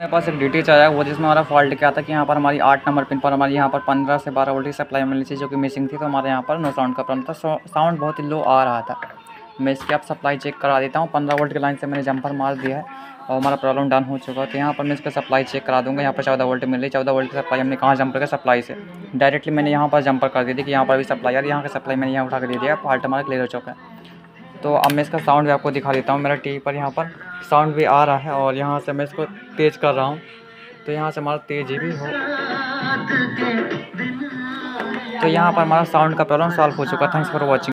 मेरे पास एक डीटीएच आया वो जिसमें हमारा फॉल्ट क्या था कि यहाँ पर हमारी 8 नंबर पिन पर हमारी यहाँ पर 15 से 12 वोल्ट की सप्लाई मिलनी चाहिए जो कि मिसिंग थी। तो हमारे यहाँ पर नो साउंड का प्रॉब्लम था, साउंड बहुत ही लो आ रहा था। मैं इसकी आप सप्लाई चेक करा देता हूँ। 15 वोल्ट की लाइन से मैंने जंपर मार दिया है और हमारा प्रॉब्लम डन हो चुका है। तो यहाँ पर मैं इसका सप्लाई चेक करा दूँगा। यहाँ पर 14 वोल्ट मिल रही है। 14 वोल्ट की सप्लाई हमने कहाँ जंपर का सप्लाई से डायरेक्टली मैंने यहाँ पर जंपर कर दी थी कि यहाँ पर भी सप्लाई आ रही है। यहाँ की सप्लाई मैंने यहाँ उठा कर दे दिया, फॉल्ट हमारा क्लियर हो चुका है। तो अब मैं इसका साउंड भी आपको दिखा देता हूँ। मेरा टीवी पर यहाँ पर साउंड भी आ रहा है और यहाँ से मैं इसको तेज़ कर रहा हूँ तो यहाँ से हमारा तेज भी हो। तो यहाँ पर हमारा साउंड का प्रॉब्लम सॉल्व हो चुका। Thanks for watching.